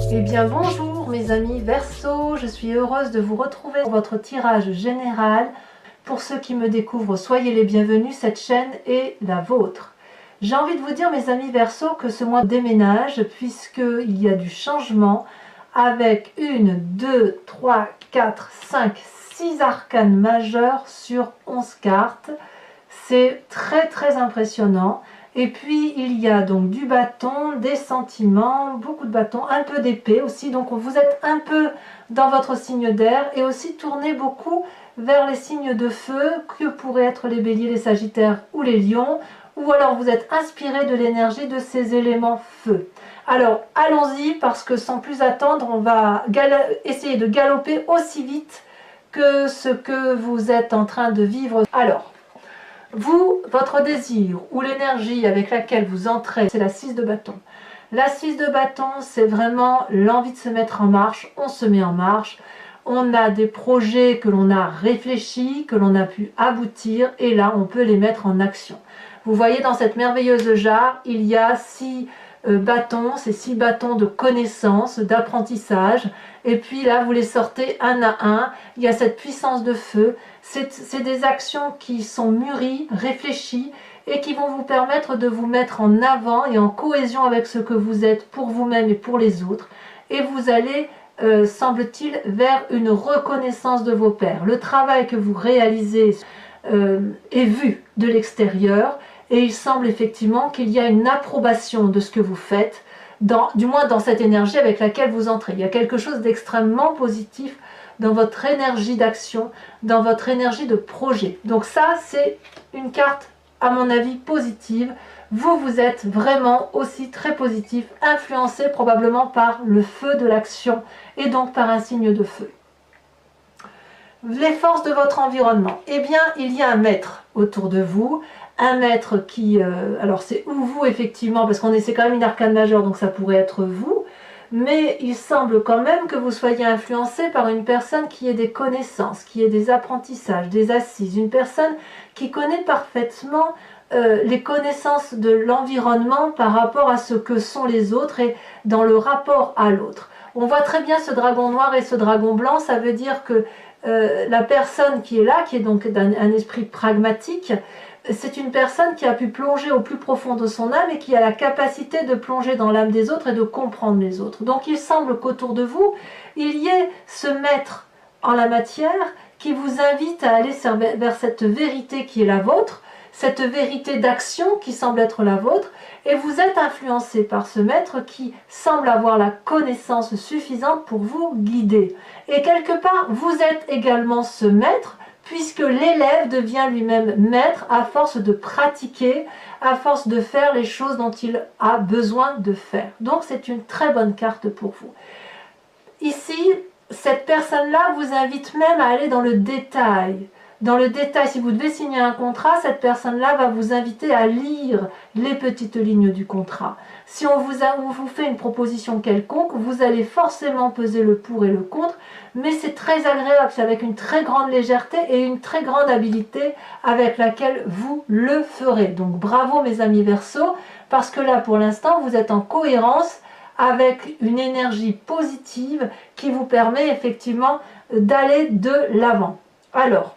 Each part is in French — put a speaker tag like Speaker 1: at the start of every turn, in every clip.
Speaker 1: Eh bien bonjour mes amis Verseau, je suis heureuse de vous retrouver pour votre tirage général. Pour ceux qui me découvrent, soyez les bienvenus, cette chaîne est la vôtre. J'ai envie de vous dire mes amis Verseau que ce mois déménage puisqu'il y a du changement avec 1, 2, 3, 4, 5, 6 arcanes majeures sur 11 cartes. C'est très impressionnant. Et puis il y a donc du bâton, des sentiments, beaucoup de bâtons, un peu d'épée aussi. Donc vous êtes un peu dans votre signe d'air et aussi tournez beaucoup vers les signes de feu que pourraient être les béliers, les sagittaires ou les lions. Ou alors vous êtes inspiré de l'énergie de ces éléments feu. Alors allons-y parce que sans plus attendre, on va essayer de galoper aussi vite que ce que vous êtes en train de vivre. Alors, vous, votre désir ou l'énergie avec laquelle vous entrez, c'est la 6 de bâton. La 6 de bâton, c'est vraiment l'envie de se mettre en marche. On se met en marche. On a des projets que l'on a réfléchis, que l'on a pu aboutir, et là, on peut les mettre en action. Vous voyez, dans cette merveilleuse jarre, il y a 6 bâtons, ces 6 bâtons de connaissance, d'apprentissage, et puis là, vous les sortez un à un. Il y a cette puissance de feu. C'est des actions qui sont mûries, réfléchies et qui vont vous permettre de vous mettre en avant et en cohésion avec ce que vous êtes pour vous-même et pour les autres. Et vous allez, semble-t-il, vers une reconnaissance de vos pairs. Le travail que vous réalisez est vu de l'extérieur et il semble effectivement qu'il y a une approbation de ce que vous faites, du moins dans cette énergie avec laquelle vous entrez. Il y a quelque chose d'extrêmement positif dans votre énergie d'action, dans votre énergie de projet. Donc ça, c'est une carte, à mon avis, positive. Vous êtes vraiment aussi très positif, influencé probablement par le feu de l'action et donc par un signe de feu. Les forces de votre environnement. Eh bien, il y a un maître autour de vous, un maître qui... alors c'est ou vous effectivement, parce qu'on essaie quand même une arcane majeure, donc ça pourrait être vous, mais il semble quand même que vous soyez influencé par une personne qui ait des connaissances, qui ait des apprentissages, des assises, une personne qui connaît parfaitement les connaissanses de l'environnement par rapport à ce que sont les autres et dans le rapport à l'autre. On voit très bien ce dragon noir et ce dragon blanc, ça veut dire que la personne qui est là, qui est donc un esprit pragmatique, c'est une personne qui a pu plonger au plus profond de son âme et qui a la capacité de plonger dans l'âme des autres et de comprendre les autres. Donc il semble qu'autour de vous, il y ait ce maître en la matière qui vous invite à aller vers cette vérité qui est la vôtre, cette vérité d'action qui semble être la vôtre, et vous êtes influencé par ce maître qui semble avoir la connaissance suffisante pour vous guider. Et quelque part, vous êtes également ce maître, puisque l'élève devient lui-même maître à force de pratiquer, à force de faire les choses dont il a besoin de faire. Donc c'est une très bonne carte pour vous. Ici, cette personne-là vous invite même à aller dans le détail. Dans le détail, si vous devez signer un contrat, cette personne-là va vous inviter à lire les petites lignes du contrat. Si on vous fait une proposition quelconque, vous allez forcément peser le pour et le contre, mais c'est très agréable, c'est avec une très grande légèreté et une très grande habileté avec laquelle vous le ferez. Donc bravo mes amis Verseau, parce que là pour l'instant vous êtes en cohérence avec une énergie positive qui vous permet effectivement d'aller de l'avant. Alors,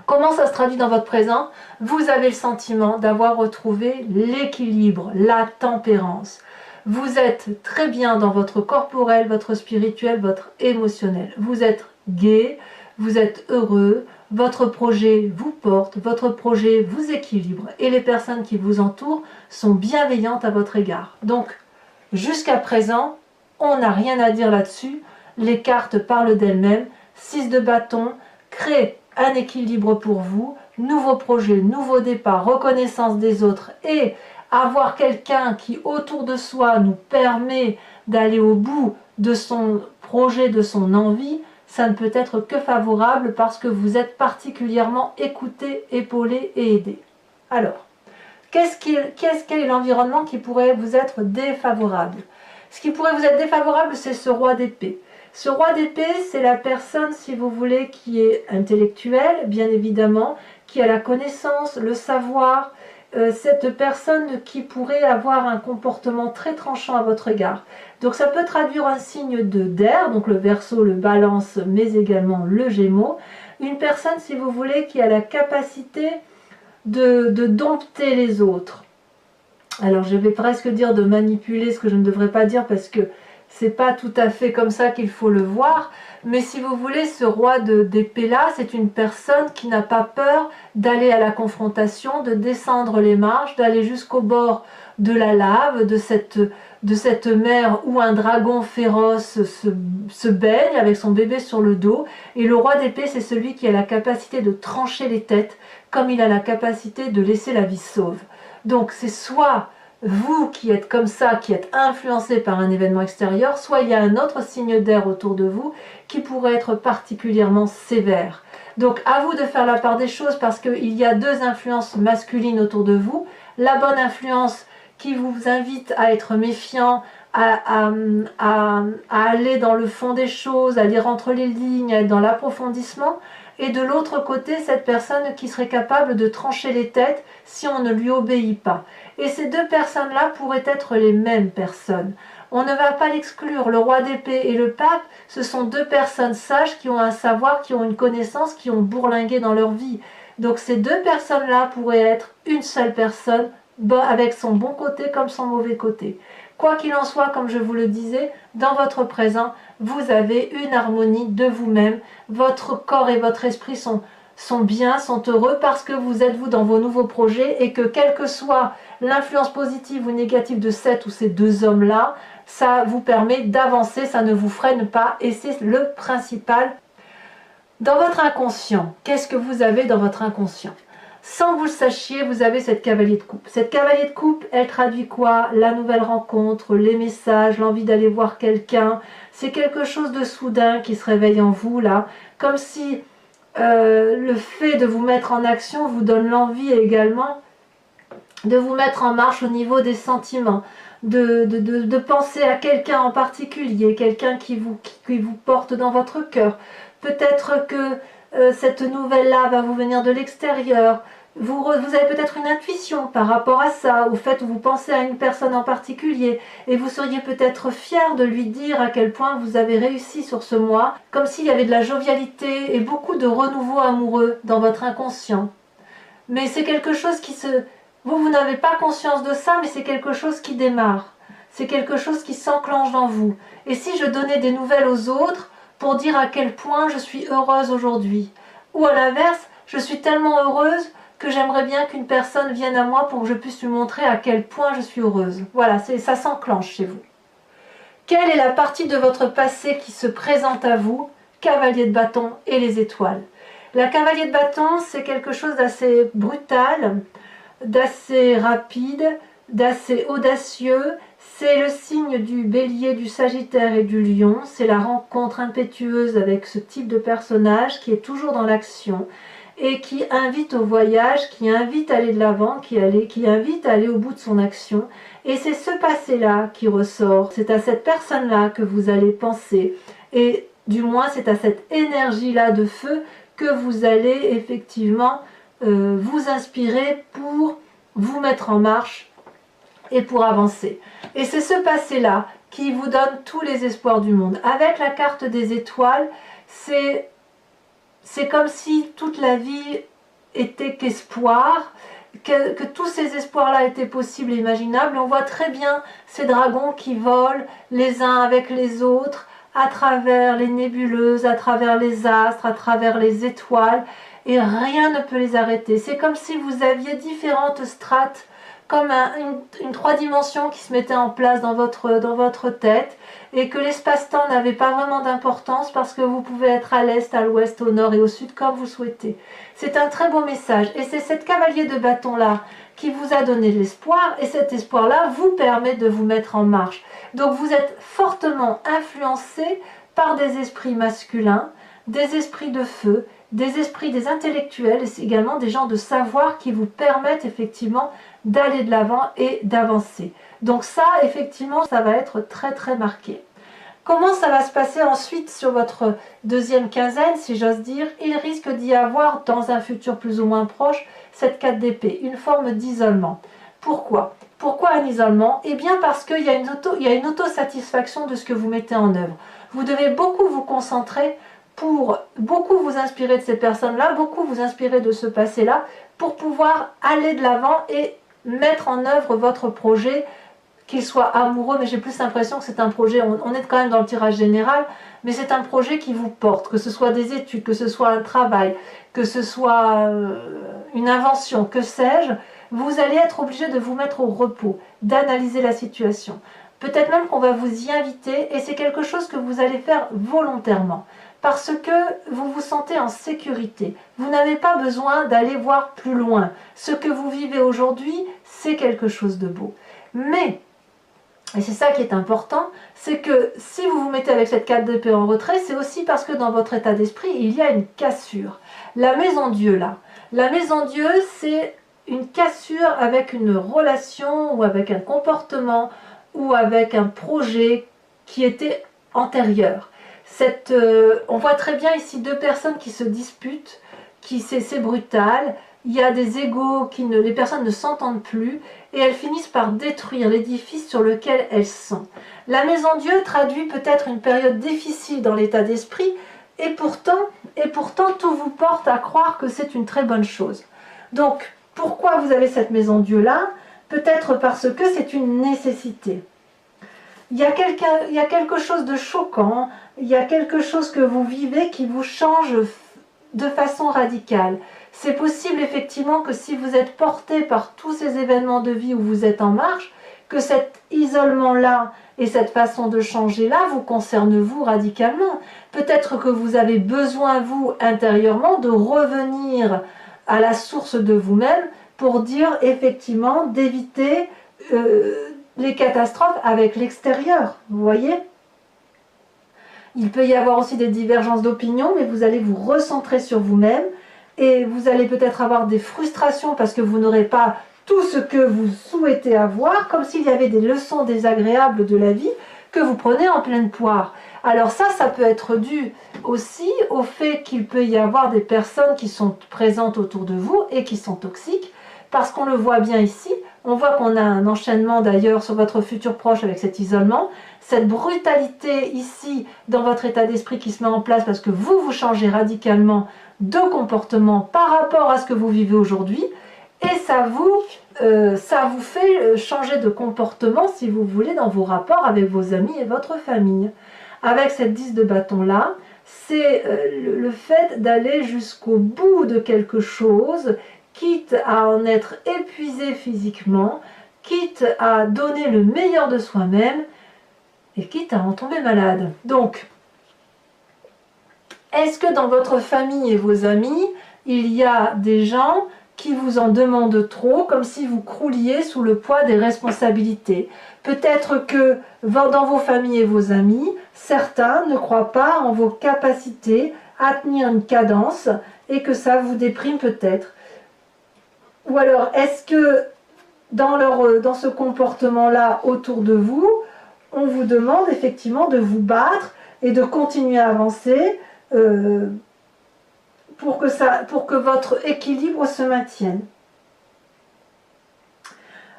Speaker 1: comment ça se traduit dans votre présent? Vous avez le sentiment d'avoir retrouvé l'équilibre, la tempérance. Vous êtes très bien dans votre corporel, votre spirituel, votre émotionnel. Vous êtes gai, vous êtes heureux, votre projet vous porte, votre projet vous équilibre et les personnes qui vous entourent sont bienveillantes à votre égard. Donc, jusqu'à présent, on n'a rien à dire là-dessus. Les cartes parlent d'elles-mêmes. 6 de bâton, crée un équilibre pour vous, nouveau projet, nouveau départ, reconnaissance des autres et avoir quelqu'un qui autour de soi nous permet d'aller au bout de son projet, de son envie, ça ne peut être que favorable parce que vous êtes particulièrement écouté, épaulé et aidé. Alors, qu'est-ce qu'est l'environnement qui pourrait vous être défavorable? Ce qui pourrait vous être défavorable, c'est ce roi d'épée. Ce roi d'épée, c'est la personne, si vous voulez, qui est intellectuelle, bien évidemment, qui a la connaissance, le savoir, cette personne qui pourrait avoir un comportement très tranchant à votre égard. Donc ça peut traduire un signe d'air, donc le Verseau, le Balance, mais également le Gémeaux. Une personne, si vous voulez, qui a la capacité de dompter les autres. Alors je vais presque dire de manipuler, ce que je ne devrais pas dire parce que c'est pas tout à fait comme ça qu'il faut le voir, mais si vous voulez, ce roi d'épée là, c'est une personne qui n'a pas peur d'aller à la confrontation, de descendre les marches, d'aller jusqu'au bord de la lave, de cette mer où un dragon féroce se baigne avec son bébé sur le dos. Et le roi d'épée, c'est celui qui a la capacité de trancher les têtes, comme il a la capacité de laisser la vie sauve. Donc c'est soit vous qui êtes comme ça, qui êtes influencé par un événement extérieur, soit il y a un autre signe d'air autour de vous qui pourrait être particulièrement sévère. Donc à vous de faire la part des choses parce qu'il y a deux influences masculines autour de vous. La bonne influence qui vous invite à être méfiant, à aller dans le fond des choses, à lire entre les lignes, à être dans l'approfondissement. Et de l'autre côté, cette personne qui serait capable de trancher les têtes si on ne lui obéit pas. Et ces deux personnes-là pourraient être les mêmes personnes. On ne va pas l'exclure. Le roi d'épée et le pape, ce sont deux personnes sages qui ont un savoir, qui ont une connaissance, qui ont bourlingué dans leur vie. Donc ces deux personnes-là pourraient être une seule personne, avec son bon côté comme son mauvais côté. Quoi qu'il en soit, comme je vous le disais, dans votre présent, vous avez une harmonie de vous-même. Votre corps et votre esprit sont bien, sont heureux parce que vous êtes vous dans vos nouveaux projets et que quelle que soit l'influence positive ou négative de cette ou ces deux hommes-là, ça vous permet d'avancer, ça ne vous freine pas et c'est le principal. Dans votre inconscient, qu'est-ce que vous avez dans votre inconscient ? Sans que vous le sachiez, vous avez cette cavalier de coupe. Cette cavalier de coupe, elle traduit quoi? La nouvelle rencontre, les messages, l'envie d'aller voir quelqu'un. C'est quelque chose de soudain qui se réveille en vous, là. Comme si le fait de vous mettre en action vous donne l'envie également de vous mettre en marche au niveau des sentiments. De penser à quelqu'un en particulier, quelqu'un qui vous porte dans votre cœur. Peut-être que cette nouvelle-là va vous venir de l'extérieur. Vous avez peut-être une intuition par rapport à ça, au fait où vous pensez à une personne en particulier et vous seriez peut-être fier de lui dire à quel point vous avez réussi sur ce mois, comme s'il y avait de la jovialité et beaucoup de renouveau amoureux dans votre inconscient. Mais c'est quelque chose qui se... Vous n'avez pas conscience de ça, mais c'est quelque chose qui démarre. C'est quelque chose qui s'enclenche dans vous. Et si je donnais des nouvelles aux autres pour dire à quel point je suis heureuse aujourd'hui, ou à l'inverse, je suis tellement heureuse que j'aimerais bien qu'une personne vienne à moi pour que je puisse lui montrer à quel point je suis heureuse. Voilà, ça s'enclenche chez vous. Quelle est la partie de votre passé qui se présente à vous? Cavalier de bâton et les étoiles. La cavalier de bâton, c'est quelque chose d'assez brutal, d'assez rapide, d'assez audacieux. C'est le signe du bélier, du sagittaire et du lion. C'est la rencontre impétueuse avec ce type de personnage qui est toujours dans l'action et qui invite au voyage, qui invite à aller de l'avant, qui invite à aller au bout de son action. Et c'est ce passé-là qui ressort. C'est à cette personne-là que vous allez penser. Et du moins, c'est à cette énergie-là de feu que vous allez effectivement vous inspirer pour vous mettre en marche et pour avancer. Et c'est ce passé-là qui vous donne tous les espoirs du monde. Avec la carte des étoiles, c'est comme si toute la vie était qu'espoir, que tous ces espoirs-là étaient possibles et imaginables. On voit très bien ces dragons qui volent les uns avec les autres, à travers les nébuleuses, à travers les astres, à travers les étoiles, et rien ne peut les arrêter. C'est comme si vous aviez différentes strates, comme une 3 dimensions qui se mettait en place dans votre tête, et que l'espace-temps n'avait pas vraiment d'importance parce que vous pouvez être à l'est, à l'ouest, au nord et au sud comme vous souhaitez. C'est un très beau message, et c'est cette cavalier de bâton-là qui vous a donné l'espoir, et cet espoir-là vous permet de vous mettre en marche. Donc vous êtes fortement influencé par des esprits masculins, des esprits de feu, des esprits des intellectuels et également des gens de savoir qui vous permettent effectivement d'aller de l'avant et d'avancer. Donc ça, effectivement, ça va être très très marqué. Comment ça va se passer ensuite sur votre deuxième quinzaine, si j'ose dire? Il risque d'y avoir, dans un futur plus ou moins proche, cette 4 d'épée, une forme d'isolement. Pourquoi? Pourquoi un isolement? Eh bien parce qu'il y a une autosatisfaction de ce que vous mettez en œuvre. Vous devez beaucoup vous concentrer pour beaucoup vous inspirer de ces personnes-là, beaucoup vous inspirer de ce passé-là, pour pouvoir aller de l'avant et mettre en œuvre votre projet, qu'il soit amoureux, mais j'ai plus l'impression que c'est un projet, on est quand même dans le tirage général, mais c'est un projet qui vous porte, que ce soit des études, que ce soit un travail, que ce soit une invention, que sais-je, vous allez être obligé de vous mettre au repos, d'analyser la situation. Peut-être même qu'on va vous y inviter, et c'est quelque chose que vous allez faire volontairement, parce que vous vous sentez en sécurité. Vous n'avez pas besoin d'aller voir plus loin. Ce que vous vivez aujourd'hui, c'est quelque chose de beau. Mais et c'est ça qui est important, c'est que si vous vous mettez avec cette 4 d'épée en retrait, c'est aussi parce que dans votre état d'esprit, il y a une cassure. La maison Dieu, là, la maison Dieu, c'est une cassure avec une relation ou avec un comportement ou avec un projet qui était antérieur. On voit très bien ici deux personnes qui se disputent, c'est brutal. Il y a des égos, les personnes ne s'entendent plus et elles finissent par détruire l'édifice sur lequel elles sont. La maison Dieu traduit peut-être une période difficile dans l'état d'esprit et pourtant tout vous porte à croire que c'est une très bonne chose. Donc, pourquoi vous avez cette maison Dieu là? Peut-être parce que c'est une nécessité. Il y a quelque chose de choquant, il y a quelque chose que vous vivez qui vous change de façon radicale. C'est possible effectivement que si vous êtes porté par tous ces événements de vie où vous êtes en marche, que cet isolement-là et cette façon de changer-là vous concerne vous radicalement. Peut-être que vous avez besoin, vous, intérieurement, de revenir à la source de vous-même pour dire effectivement d'éviter les catastrophes avec l'extérieur. Vous voyez ? Il peut y avoir aussi des divergences d'opinion, mais vous allez vous recentrer sur vous-même et vous allez peut-être avoir des frustrations parce que vous n'aurez pas tout ce que vous souhaitez avoir, comme s'il y avait des leçons désagréables de la vie que vous prenez en pleine poire. Alors ça peut être dû aussi au fait qu'il peut y avoir des personnes qui sont présentes autour de vous et qui sont toxiques, parce qu'on le voit bien ici, on voit qu'on a un enchaînement d'ailleurs sur votre futur proche avec cet isolement, cette brutalité ici dans votre état d'esprit qui se met en place parce que vous changez radicalement de comportement par rapport à ce que vous vivez aujourd'hui, et ça vous fait changer de comportement, si vous voulez, dans vos rapports avec vos amis et votre famille. Avec cette 10 de bâton là, c'est le fait d'aller jusqu'au bout de quelque chose, quitte à en être épuisé physiquement, quitte à donner le meilleur de soi-même, et quitte à en tomber malade. Donc, est-ce que dans votre famille et vos amis, il y a des gens qui vous en demandent trop, comme si vous crouliez sous le poids des responsabilités? Peut-être que dans vos familles et vos amis, certains ne croient pas en vos capacités à tenir une cadence et que ça vous déprime peut-être. Ou alors, est-ce que dans ce comportement-là autour de vous, on vous demande effectivement de vous battre et de continuer à avancer pour que votre équilibre se maintienne?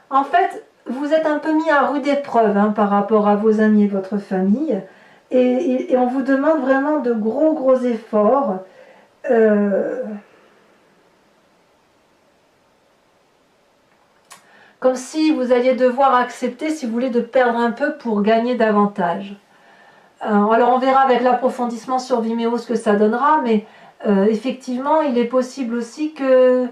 Speaker 1: En fait, vous êtes un peu mis à rude épreuve par rapport à vos amis et votre famille, et on vous demande vraiment de gros efforts. Comme si vous alliez devoir accepter, si vous voulez, de perdre un peu pour gagner davantage. Alors on verra avec l'approfondissement sur Vimeo ce que ça donnera, mais effectivement, il est possible aussi que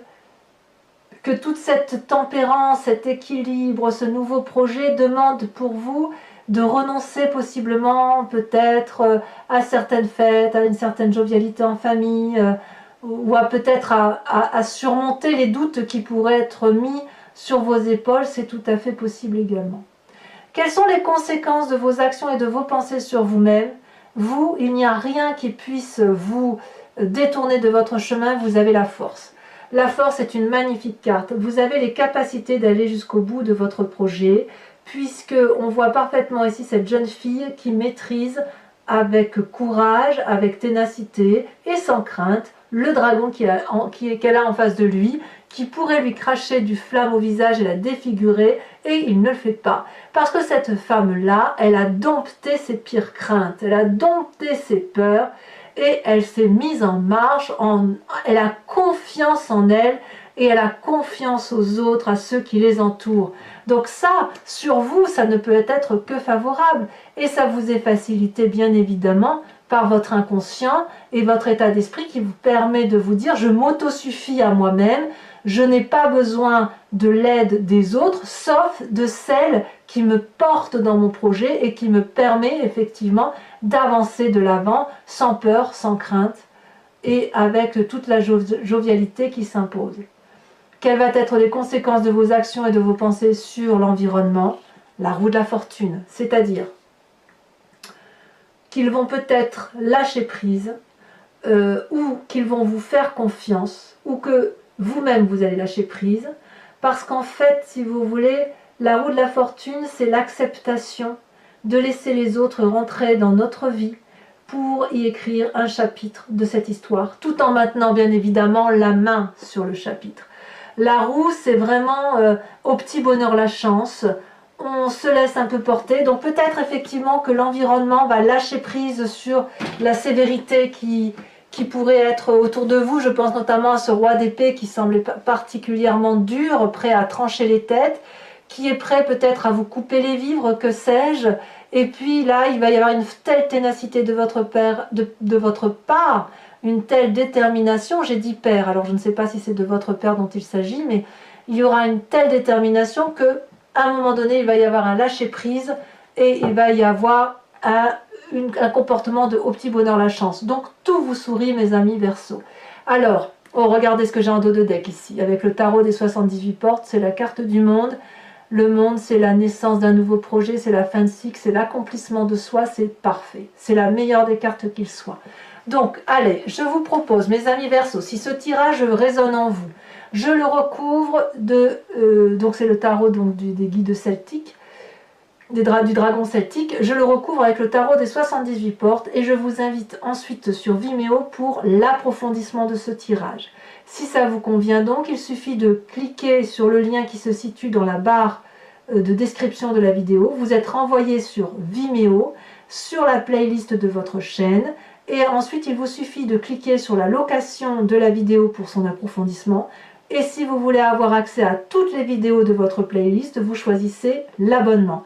Speaker 1: toute cette tempérance, cet équilibre, ce nouveau projet demande pour vous de renoncer possiblement peut-être à certaines fêtes, à une certaine jovialité en famille, ou peut-être à surmonter les doutes qui pourraient être mis sur vos épaules. C'est tout à fait possible également. Quelles sont les conséquences de vos actions et de vos pensées sur vous-même? Vous, il n'y a rien qui puisse vous détourner de votre chemin, vous avez la force. La force est une magnifique carte. Vous avez les capacités d'aller jusqu'au bout de votre projet. puisque on voit parfaitement ici cette jeune fille qui maîtrise avec courage, avec ténacité et sans crainte le dragon qu'elle a en face de lui, qui pourrait lui cracher du flamme au visage et la défigurer, et il ne le fait pas. Parce que cette femme-là, elle a dompté ses pires craintes, elle a dompté ses peurs, et elle s'est mise en marche, elle a confiance en elle, et elle a confiance aux autres, à ceux qui les entourent. Donc ça, sur vous, ça ne peut être que favorable, et ça vous est facilité bien évidemment par votre inconscient et votre état d'esprit qui vous permet de vous dire « je m'autosuffis à moi-même », je n'ai pas besoin de l'aide des autres, sauf de celle qui me porte dans mon projet et qui me permet effectivement d'avancer de l'avant sans peur, sans crainte et avec toute la jovialité qui s'impose. Quelles vont être les conséquences de vos actions et de vos pensées sur l'environnement? La roue de la fortune, c'est-à-dire qu'ils vont peut-être lâcher prise ou qu'ils vont vous faire confiance ou que vous-même vous allez lâcher prise, parce qu'en fait, si vous voulez, la roue de la fortune, c'est l'acceptation de laisser les autres rentrer dans notre vie pour y écrire un chapitre de cette histoire, tout en maintenant bien évidemment la main sur le chapitre. La roue, c'est vraiment au petit bonheur la chance, on se laisse un peu porter, donc peut-être effectivement que l'environnement va lâcher prise sur la sévérité qui pourrait être autour de vous. Je pense notamment à ce roi d'épée qui semblait particulièrement dur, prêt à trancher les têtes, qui est prêt peut-être à vous couper les vivres, que sais-je. Et puis là, il va y avoir une telle ténacité de votre part, une telle détermination, j'ai dit père, alors je ne sais pas si c'est de votre père dont il s'agit, mais il y aura une telle détermination que à un moment donné, il va y avoir un lâcher-prise et il va y avoir un comportement de au petit bonheur la chance. Donc tout vous sourit, mes amis Verseau. Alors, regardez ce que j'ai en dos de deck ici, avec le tarot des 78 portes, c'est la carte du monde. Le monde, c'est la naissance d'un nouveau projet, c'est la fin de cycle, c'est l'accomplissement de soi, c'est parfait. C'est la meilleure des cartes qu'il soit. Donc, allez, je vous propose, mes amis Verseau, si ce tirage résonne en vous, je le recouvre de... donc c'est le tarot donc, des guides celtiques, du dragon celtique, je le recouvre avec le tarot des 78 portes et je vous invite ensuite sur Vimeo pour l'approfondissement de ce tirage. Si ça vous convient donc, il suffit de cliquer sur le lien qui se situe dans la barre de description de la vidéo. Vous êtes renvoyé sur Vimeo, sur la playlist de votre chaîne et ensuite il vous suffit de cliquer sur la location de la vidéo pour son approfondissement. Et si vous voulez avoir accès à toutes les vidéos de votre playlist, vous choisissez l'abonnement.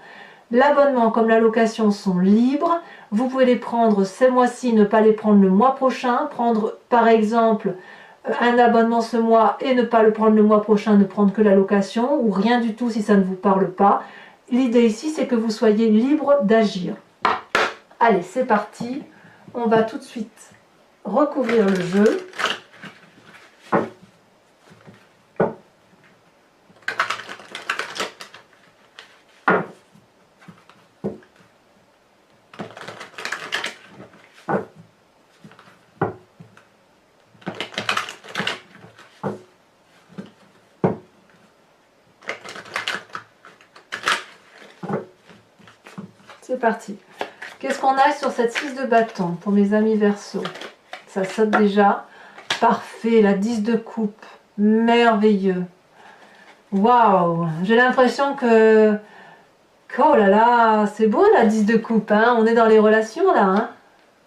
Speaker 1: L'abonnement comme la location sont libres. Vous pouvez les prendre ce mois-ci, ne pas les prendre le mois prochain. Prendre par exemple un abonnement ce mois et ne pas le prendre le mois prochain, ne prendre que la location ou rien du tout si ça ne vous parle pas. L'idée ici, c'est que vous soyez libre d'agir. Allez, c'est parti. On va tout de suite recouvrir le jeu. C'est parti. Qu'est-ce qu'on a sur cette 6 de bâton pour mes amis Verseau? Ça saute déjà. Parfait, la 10 de coupe. Merveilleux. Waouh, j'ai l'impression que... Oh là là, c'est beau la 10 de coupe. Hein, on est dans les relations là. Hein,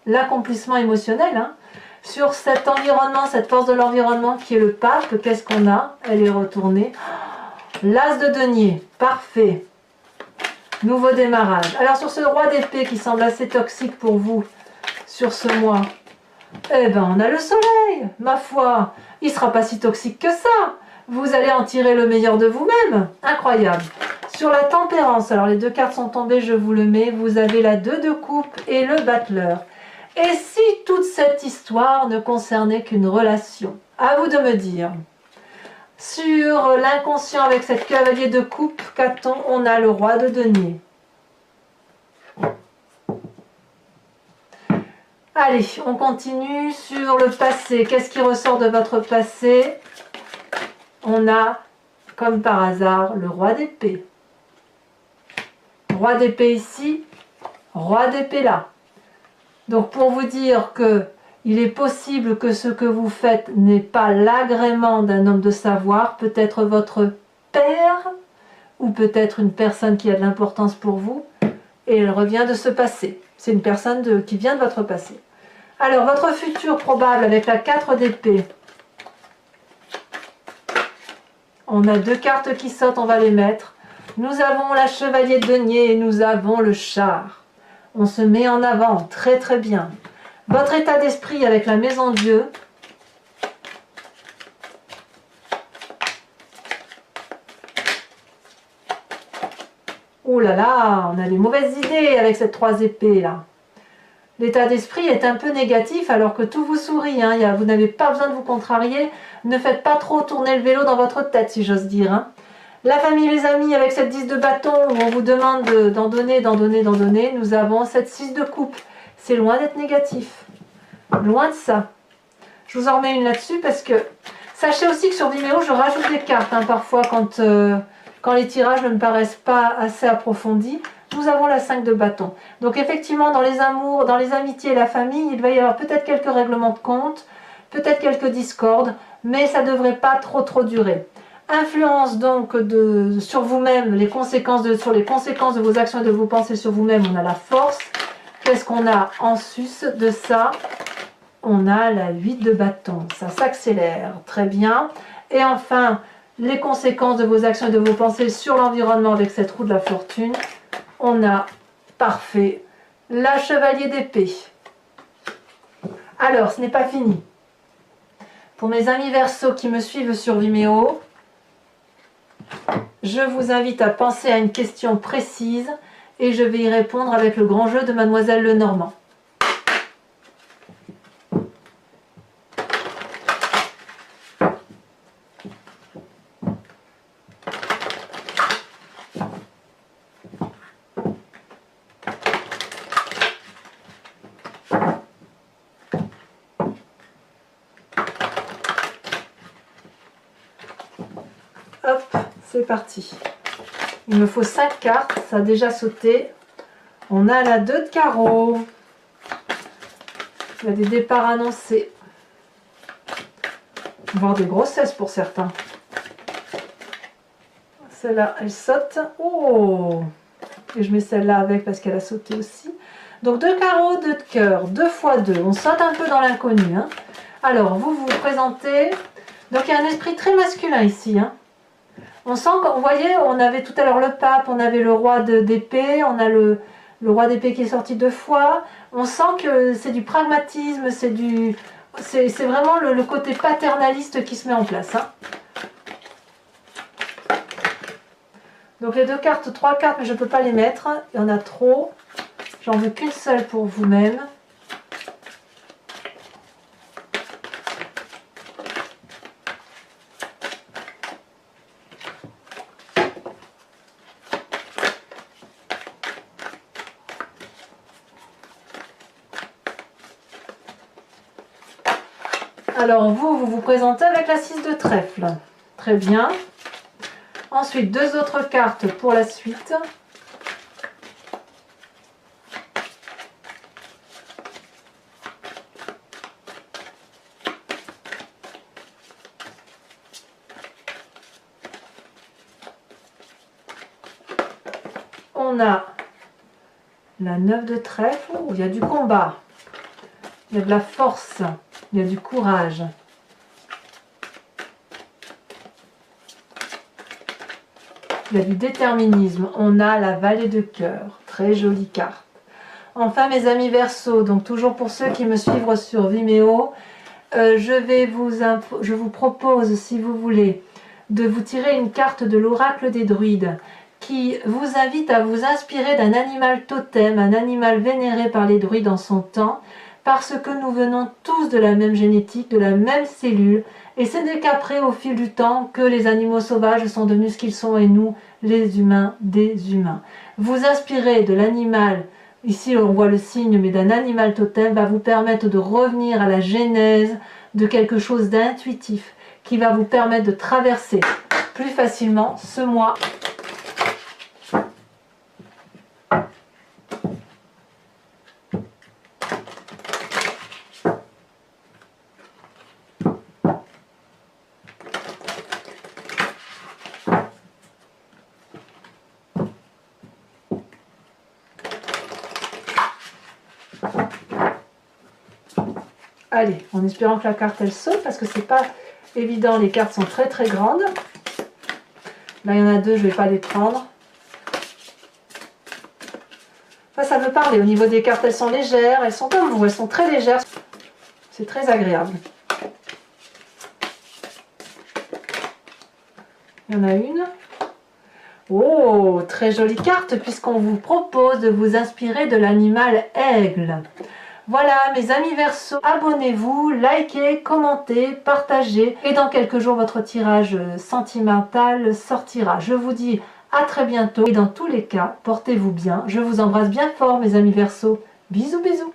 Speaker 1: l'accomplissement émotionnel. Hein. Sur cet environnement, cette force de l'environnement qui est le pape, qu'est-ce qu'on a? Elle est retournée. L'as de denier. Parfait. Nouveau démarrage. Alors sur ce roi d'épée qui semble assez toxique pour vous sur ce mois, eh ben on a le soleil, ma foi. Il ne sera pas si toxique que ça. Vous allez en tirer le meilleur de vous-même. Incroyable. Sur la tempérance, alors les deux cartes sont tombées, je vous le mets. Vous avez la 2 de coupe et le battleur. Et si toute cette histoire ne concernait qu'une relation? À vous de me dire. Sur l'inconscient avec cette cavalier de coupe, qu'a-t-on? On a le roi de denier. Allez, on continue sur le passé. Qu'est-ce qui ressort de votre passé? On a, comme par hasard, le roi d'épée. Roi d'épée ici, roi d'épée là. Donc pour vous dire que il est possible que ce que vous faites n'ait pas l'agrément d'un homme de savoir, peut-être votre père, ou peut-être une personne qui a de l'importance pour vous, et elle revient de ce passé. C'est une personne qui vient de votre passé. Alors, votre futur probable avec la 4 d'épée. On a 2 cartes qui sautent, on va les mettre. Nous avons la chevalier de denier et nous avons le char. On se met en avant, très très bien. Votre état d'esprit avec la maison Dieu. Oh là là, on a des mauvaises idées avec cette 3 épées là. L'état d'esprit est un peu négatif alors que tout vous sourit. Hein. Vous n'avez pas besoin de vous contrarier. Ne faites pas trop tourner le vélo dans votre tête, si j'ose dire. Hein. La famille, les amis, avec cette 10 de bâton où on vous demande d'en donner, nous avons cette 6 de coupe. C'est loin d'être négatif. Loin de ça. Je vous en remets une là-dessus parce que... Sachez aussi que sur Vimeo, je rajoute des cartes. Hein, parfois, quand les tirages ne me paraissent pas assez approfondis. Nous avons la 5 de bâton. Donc effectivement, dans les amours, dans les amitiés et la famille, il va y avoir peut-être quelques règlements de compte, peut-être quelques discordes, mais ça ne devrait pas trop durer. Influence donc sur vous-même, sur les conséquences de vos actions et de vos pensées sur vous-même, on a la force. Qu'est-ce qu'on a en sus de ça? On a la 8 de bâton, ça s'accélère, très bien. Et enfin, les conséquences de vos actions et de vos pensées sur l'environnement avec cette roue de la fortune. On a, parfait, la chevalier d'épée. Alors, ce n'est pas fini. Pour mes amis Verseaux qui me suivent sur Vimeo, je vous invite à penser à une question précise et je vais y répondre avec le grand jeu de Mademoiselle Lenormand. Hop, c'est parti. Il me faut 5 cartes, ça a déjà sauté. On a la 2 de carreau. Il y a des départs annoncés. Voire des grossesses pour certains. Celle-là, elle saute. Oh! Et je mets celle-là avec parce qu'elle a sauté aussi. Donc 2 carreaux, 2 de cœur, 2 x 2. On saute un peu dans l'inconnu. Hein. Alors, vous vous présentez. Donc il y a un esprit très masculin ici. Hein. On sent, vous voyez, on avait tout à l'heure le pape, on avait le roi d'épée, on a le roi d'épée qui est sorti 2 fois. On sent que c'est du pragmatisme, c'est vraiment le côté paternaliste qui se met en place. Hein. Donc les 2 cartes, 3 cartes, mais je ne peux pas les mettre. Il y en a trop. J'en veux qu'une seule pour vous-même. Alors vous vous présentez avec la 6 de trèfle. Très bien. Ensuite, 2 autres cartes pour la suite. On a la 9 de trèfle. Oh, il y a du combat. Il y a de la force. Il y a du courage. Il y a du déterminisme. On a la vallée de cœur. Très jolie carte. Enfin, mes amis Verseaux, donc toujours pour ceux qui me suivent sur Vimeo, je vous propose, si vous voulez, de vous tirer une carte de l'oracle des druides qui vous invite à vous inspirer d'un animal totem, un animal vénéré par les druides en son temps, parce que nous venons tous de la même génétique, de la même cellule, et ce n'est qu'après, au fil du temps, que les animaux sauvages sont devenus ce qu'ils sont, et nous, les humains, des humains. Vous inspirer de l'animal, ici on voit le signe, mais d'un animal totem, va vous permettre de revenir à la genèse de quelque chose d'intuitif, qui va vous permettre de traverser plus facilement ce mois Allez, en espérant que la carte elle saute, parce que c'est pas évident, les cartes sont très très grandes. Là il y en a deux, je ne vais pas les prendre. Ça veut parler, au niveau des cartes elles sont légères, elles sont comme vous, elles sont très légères. C'est très agréable. Il y en a une. Oh, très jolie carte puisqu'on vous propose de vous inspirer de l'animal aigle. Voilà mes amis Verseau, abonnez-vous, likez, commentez, partagez et dans quelques jours votre tirage sentimental sortira. Je vous dis à très bientôt et dans tous les cas, portez-vous bien. Je vous embrasse bien fort mes amis Verseau. Bisous bisous.